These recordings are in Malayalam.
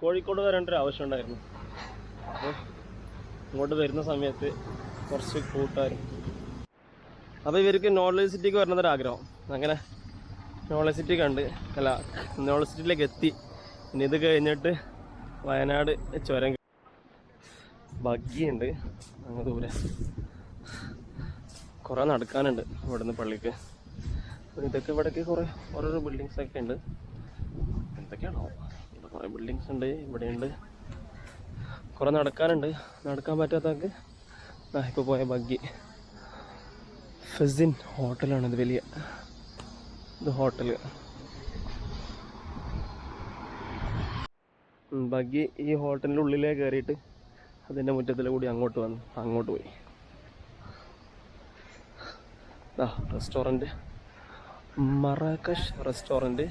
കോഴിക്കോട് വരേണ്ടൊരു ആവശ്യം ഉണ്ടായിരുന്നു. അപ്പോൾ ഇങ്ങോട്ട് വരുന്ന സമയത്ത് കുറച്ച് കൂട്ടുകാരും, അപ്പോൾ ഇവർക്ക് നോളജ് സിറ്റിക്ക് വരണമെന്നൊരാഗ്രഹം. അങ്ങനെ നോളജ് സിറ്റി കണ്ട് നോളജ് സിറ്റിയിലേക്ക് എത്തി. ഇനി ഇത് കഴിഞ്ഞിട്ട് വയനാട് ചുരം ബഗ്ഗിയുണ്ട്. അങ്ങ് ദൂരെ കുറേ നടക്കാനുണ്ട് ഇവിടുന്ന് പള്ളിക്ക്. ഇതൊക്കെ ഇവിടേക്ക് കുറേ ഓരോരോ ബിൽഡിങ്സൊക്കെ ഉണ്ട്. എന്തൊക്കെയാണോ ഇവിടെ കുറേ ബിൽഡിങ്സ് ഉണ്ട്, ഇവിടെയുണ്ട്. കുറേ നടക്കാനുണ്ട്. നടക്കാൻ പറ്റാത്തവർക്ക് ഇപ്പോൾ പോയ ബഗ്ഗി ഫെസിൻ ഹോട്ടലാണിത്. വലിയ ഇത് ഹോട്ടൽ ബഗ്ഗി ഈ ഹോട്ടലിൻ്റെ ഉള്ളിലേക്ക് കയറിയിട്ട് അതിൻ്റെ മുറ്റത്തിൽ കൂടി അങ്ങോട്ട് പോയി. Restaurant, Marrakesh restaurant.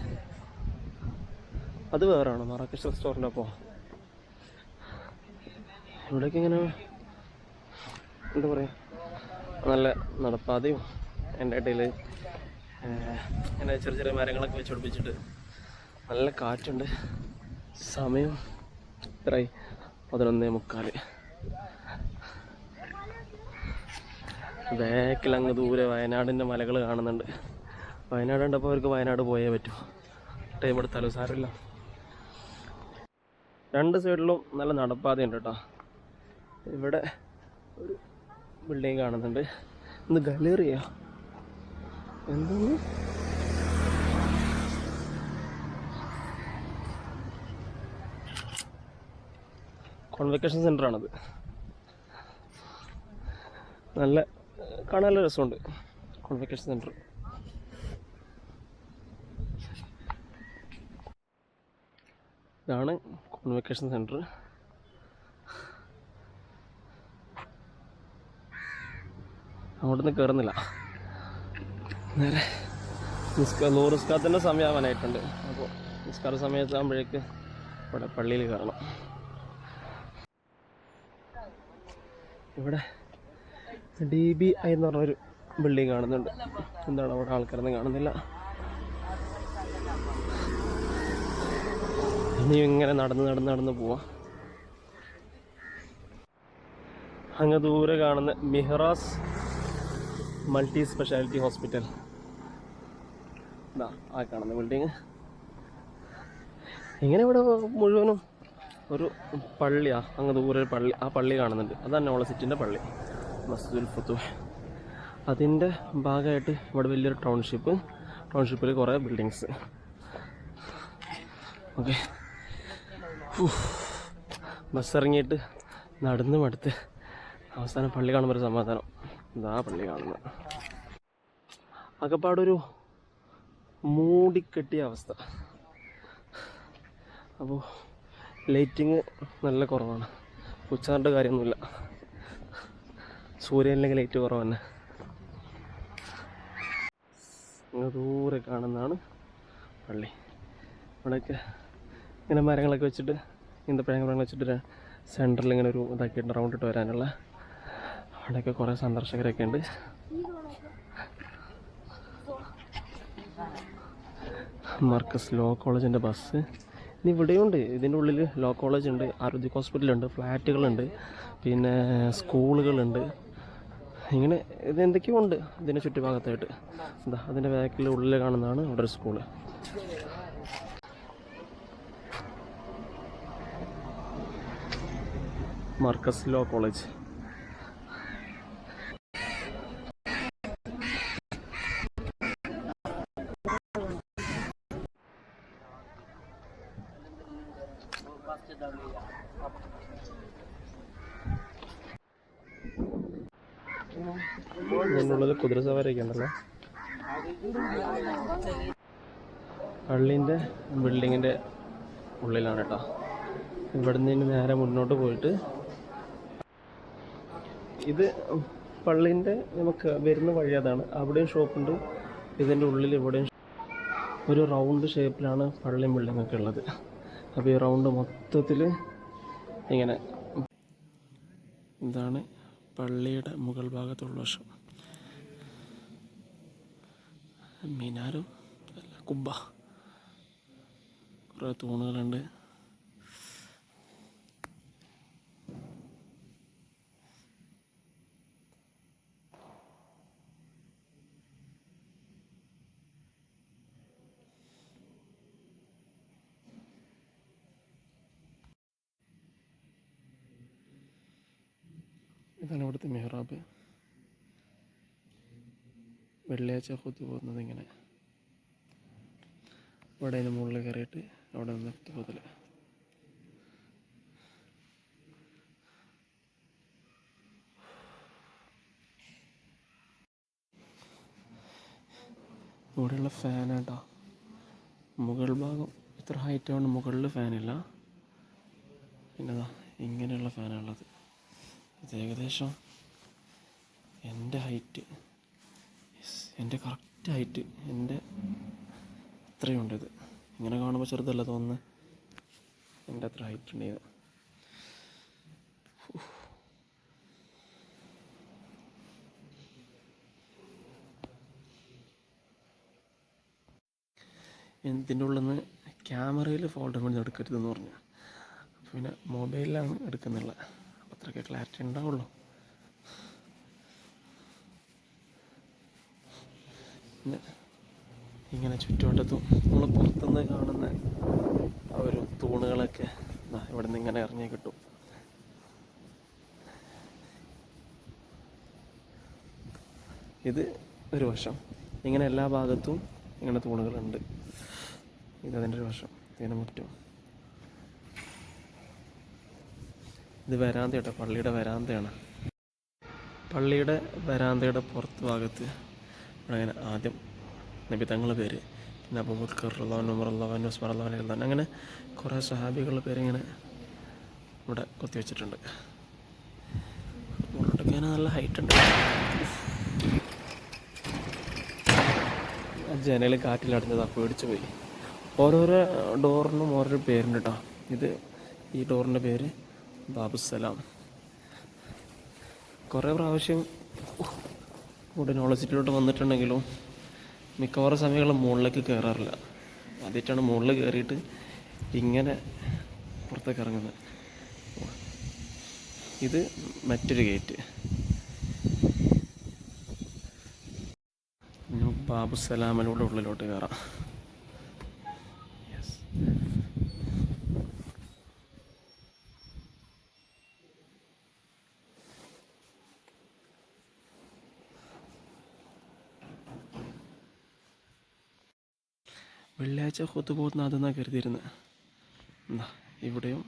അത് വേറാണ് മറാക്കഷ് റെസ്റ്റോറൻറ്റ്. അപ്പോൾ ഇവിടേക്ക് ഇങ്ങനെ എന്താ പറയുക, നല്ല നടപ്പാതയും എൻ്റെ ഇടയിൽ ഇങ്ങനെ ചെറിയ ചെറിയ മരങ്ങളൊക്കെ വെച്ച് പിടിപ്പിച്ചിട്ട് നല്ല കാറ്റുണ്ട്. സമയം എത്രയായി? 11:45. ബാക്കിലങ്ങ് ദൂരെ വയനാടിൻ്റെ മലകൾ കാണുന്നുണ്ട്. വയനാട് കണ്ടപ്പോൾ അവർക്ക് വയനാട് പോയേ പറ്റൂ. ടൈം എടുത്താലും സാരമില്ല. രണ്ട് സൈഡിലും നല്ല നടപ്പാതയുണ്ട് കേട്ടോ. ഇവിടെ ഒരു ബിൽഡിങ് കാണുന്നുണ്ട്. ഇന്ന് ഗാലറിയാ എന്താണ്? കോൺവെക്കേഷൻ സെൻ്ററാണത്. നല്ല കാണാൻ നല്ല രസമുണ്ട് കോൺവെക്കേഷൻ സെൻറ്റർ. ഇതാണ് കോൺവെക്കേഷൻ സെൻറ്റർ. അങ്ങോട്ടൊന്നും കയറുന്നില്ല. നേരെ നിസ്കാരത്തിൻ്റെ സമയമാവാനായിട്ടുണ്ട്. അപ്പോൾ നിസ്കാര സമയത്താകുമ്പോഴേക്ക് ഇവിടെ പള്ളിയിൽ കയറണം. ഇവിടെ DBI എന്ന് പറഞ്ഞൊരു ബിൽഡിങ് കാണുന്നുണ്ട്. എന്താണ് അവിടെ ആൾക്കാരൊന്നും കാണുന്നില്ല. ഇനി ഇങ്ങനെ നടന്ന് പോവാം. അങ്ങ് ദൂരെ കാണുന്ന മിഹ്റാസ് മൾട്ടി സ്പെഷ്യാലിറ്റി ഹോസ്പിറ്റൽ. ആ കാണുന്ന ബിൽഡിങ്. ഇങ്ങനെ ഇവിടെ മുഴുവനും ഒരു പള്ളിയാ. അങ്ങ് ദൂരെ ഒരു പള്ളി, ആ പള്ളി കാണുന്നുണ്ട്. അതാണ് നോളജ് സിറ്റിൻ്റെ പള്ളി, മസ്ജിദുൽ ഫുത്തൂഹ്. അതിൻ്റെ ഭാഗമായിട്ട് ഇവിടെ വലിയൊരു ടൗൺഷിപ്പിൽ കുറേ ബിൽഡിങ്സ്. ഓക്കെ, ബസ് ഇറങ്ങിയിട്ട് നടന്ന് മടുത്ത് അവസാനം പള്ളി കാണുമ്പോൾ ഒരു സമാധാനം. ഇതാ പള്ളി കാണുന്നത്. അകപ്പാടൊരു മൂടിക്കെട്ടിയ അവസ്ഥ. അപ്പോൾ ലൈറ്റിങ് നല്ല കുറവാണ്. ഉച്ചാറിൻ്റെ കാര്യമൊന്നുമില്ല. സൂര്യനില്ലെങ്കിൽ ലൈറ്റ് കുറവ് തന്നെ. ദൂരെ കാണുന്നതാണ് പള്ളി. ഇവിടെയൊക്കെ ഇങ്ങനെ മരങ്ങളൊക്കെ വെച്ചിട്ട്, ഈന്തപ്പഴങ്ങൾ വെച്ചിട്ട് സെൻറ്ററിൽ ഇങ്ങനെ ഒരു ഇതാക്കിയിട്ട് റൗണ്ട് ഇട്ട് വരാനുള്ള. അവിടെയൊക്കെ കുറേ സന്ദർശകരൊക്കെ ഉണ്ട്. മർക്കസ് ലോ കോളേജിൻ്റെ ബസ് ഇനി ഇവിടെയുണ്ട്. ഇതിൻ്റെ ഉള്ളിൽ ലോ കോളേജ് ഉണ്ട്, ആരോഗ്യ ഹോസ്പിറ്റലുണ്ട്, ഫ്ലാറ്റുകളുണ്ട്, പിന്നെ സ്കൂളുകളുണ്ട്. ഇങ്ങനെ ഇതെന്തൊക്കെയോ ഉണ്ട് ഇതിൻ്റെ ചുറ്റുഭാഗത്തായിട്ട്. എന്താ അതിൻ്റെ ബാക്കിൽ ഉള്ളിൽ കാണുന്നതാണ് അവിടെ ഒരു സ്കൂള്. Markaz law college. ഇതിനുള്ളത് കുതിര സവാരിയൊക്കെ ഉണ്ടല്ലോ. പള്ളീൻ്റെ ബിൽഡിങ്ങിൻ്റെ ഉള്ളിലാണ് കേട്ടോ. ഇവിടെ നിന്ന് നേരെ മുന്നോട്ട് പോയിട്ട് ഇത് പള്ളീൻ്റെ നമുക്ക് വരുന്ന വഴി അതാണ്. അവിടെയും ഷോപ്പുണ്ട്. ഇതിൻ്റെ ഉള്ളിൽ ഇവിടെയും ഒരു റൗണ്ട് ഷേപ്പിലാണ് പള്ളിയും ബിൽഡിങ്ങൊക്കെ ഉള്ളത്. അപ്പോൾ ഈ റൗണ്ട് മൊത്തത്തിൽ ഇങ്ങനെ ഇതാണ് പള്ളിയുടെ മുകൾ ഭാഗത്തുള്ള വശം. മിനാരും കുബ്ബ കുറേ തൂണുകളുണ്ട്. ഇതാണ് ഇവിടുത്തെ മെഹ്റാബ്. വെള്ളിയാഴ്ച ഖുത്ബ പോകുന്നത് ഇങ്ങനെ. ഇവിടെ അതിന് മുകളിൽ കയറിയിട്ട് അവിടെ നിന്ന് ഖുത്ബ. ഇവിടെയുള്ള ഫാനാട്ടോ. മുകൾ ഭാഗം ഇത്ര ഹൈറ്റ് കൊണ്ട് മുകളിൽ ഫാനില്ല. പിന്നെതാ ഇങ്ങനെയുള്ള ഫാനാണുള്ളത്. ഇത് ഏകദേശം എൻ്റെ ഹൈറ്റ്, എൻ്റെ കറക്റ്റ് ഹൈറ്റ്, എൻ്റെ ഇത്രയുണ്ട്. ഇത് ഇങ്ങനെ കാണുമ്പോൾ ചെറുതല്ല തോന്നുന്നത്. എൻ്റെ അത്ര ഹൈറ്റ് ഉണ്ട് ഇത്. ഇതിൻ്റെ ഉള്ളിൽ നിന്ന് ക്യാമറയിൽ ഫോട്ടോ കൊണ്ട് എടുക്കരുതെന്ന് പറഞ്ഞു. പിന്നെ മൊബൈലിലാണ് എടുക്കുന്നുള്ളത്. അപ്പോൾ അത്രയ്ക്ക് ക്ലാരിറ്റി ഉണ്ടാവുള്ളൂ. പിന്നെ ഇങ്ങനെ ചുറ്റുവട്ടത്തും നമ്മൾ പുറത്തുനിന്ന് കാണുന്ന ആ ഒരു തൂണുകളൊക്കെ ഇവിടെ നിന്ന് ഇങ്ങനെ ഇറങ്ങി കിട്ടും. ഇത് ഒരു വശം. ഇങ്ങനെ എല്ലാ ഭാഗത്തും ഇങ്ങനെ തൂണുകളുണ്ട്. ഇതതിൻ്റെ ഒരു വശം. ഇതിന് മുറ്റും. ഇത് വരാന്ത കേട്ടോ, പള്ളിയുടെ വരാന്തയാണ്. പള്ളിയുടെ വരാന്തയുടെ പുറത്ത് ഭാഗത്ത് ഇവിടെ അങ്ങനെ ആദ്യം നബി തങ്ങളുടെ പേര്, പിന്നെ അബൂബക്കർ റളിയല്ലാഹു, ഉമർ റളിയല്ലാഹു, ഉസ്മാൻ റളിയല്ലാഹു അൻഹു, അങ്ങനെ കുറേ സ്വഹാബികളുടെ പേരിങ്ങനെ ഇവിടെ കൊത്തിവെച്ചിട്ടുണ്ട്. മുകളിലൊക്കെ നല്ല ഹൈറ്റ് ഉണ്ട്. ജനൽ കാറ്റിലടഞ്ഞതാണ്, പേടിച്ച് പോയി. ഓരോരോ ഡോറിനും ഓരോരോ പേരുണ്ട് കേട്ടോ. ഈ ഡോറിൻ്റെ പേര് ബാബുസലാം. കുറേ പ്രാവശ്യം ഇവിടെ യൂണിവേഴ്സിറ്റിയിലോട്ട് വന്നിട്ടുണ്ടെങ്കിലും മിക്കവാറും സമയങ്ങളിൽ മുകളിലേക്ക് കയറാറില്ല. ആദ്യമായിട്ടാണ് മുകളിൽ കയറിയിട്ട് ഇങ്ങനെ പുറത്തേക്ക് ഇറങ്ങുന്നത്. ഇത് മറ്റൊരു ഗേറ്റ്. ബാബുസലാമിലൂടെ ഉള്ളിലോട്ട് കയറാം. വെള്ളിയാഴ്ച ഖുത്ബ പോകുന്ന അതെന്നാണ് കരുതിയിരുന്നത്. ഇവിടെയും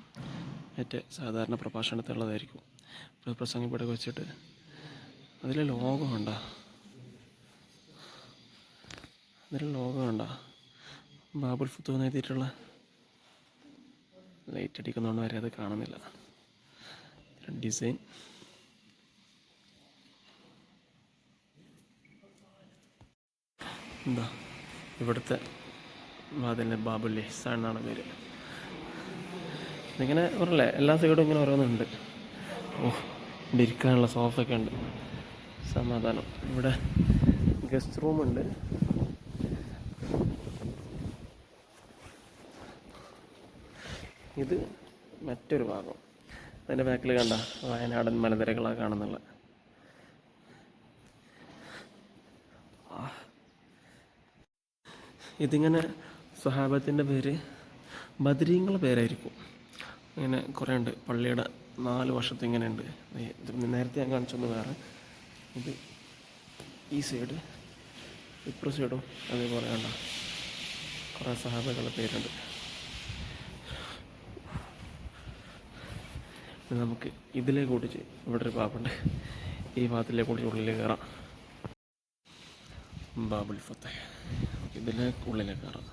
മറ്റേ സാധാരണ പ്രഭാഷണത്തിലുള്ളതായിരിക്കും. ഇവിടെ പ്രസംഗം ഇവിടെ വെച്ചിട്ട് അതിലെ ലോകം ഉണ്ടോ, ബാബുൽ ഫുത്തൂഹ് എന്ന് എഴുതിയിട്ടുള്ള. ലൈറ്റ് അടിക്കുന്നതുകൊണ്ട് വരെ അത് കാണുന്നില്ല. ഡിസൈൻ ഇവിടുത്തെ വാതിലിന് ബാബുൽ ഇഹ്സാൻ എന്നാണ് പേര്. ഇതിങ്ങനെ പറഞ്ഞല്ലേ, എല്ലാ സൈഡും ഇങ്ങനെ ഓരോന്നുണ്ട്. ഇവിടെ ഇരിക്കാനുള്ള സോഫയൊക്കെ ഉണ്ട്. സമാധാനം. ഇവിടെ ഗസ്റ്റ് റൂമുണ്ട്. ഇത് മറ്റൊരു ഭാഗം. അതിൻ്റെ ബാക്കിൽ കണ്ട വയനാടൻ മലനിരകളാണ് കാണുന്നുള്ളത്. ഇതിങ്ങനെ സ്വഹാബത്തിൻ്റെ പേര് ബദരീങ്ങളുടെ പേരായിരിക്കും. ഇങ്ങനെ കുറേ ഉണ്ട്. പള്ളിയുടെ 4 വശത്തും ഇങ്ങനെ ഉണ്ട്. നേരത്തെ ഞാൻ കാണിച്ചൊന്ന് വേറെ. ഇത് ഈ സൈഡ്, ഇപ്പുറ സൈഡും അതേപോലെ കണ്ട കുറേ സ്വഹാബകളുടെ പേരുണ്ട്. നമുക്ക് ഇതിലേക്ക് ഓടിച്ച് ഇവിടെ ഒരു ബാബുണ്ട്. ഈ ഭാഗത്തിലേക്ക് ഓടിച്ച് ഉള്ളിലേക്ക് കയറാം. ബാബുൽ ഫത്തഹ്. ഇതിലേക്ക് ഉള്ളിലേക്ക് കയറാം.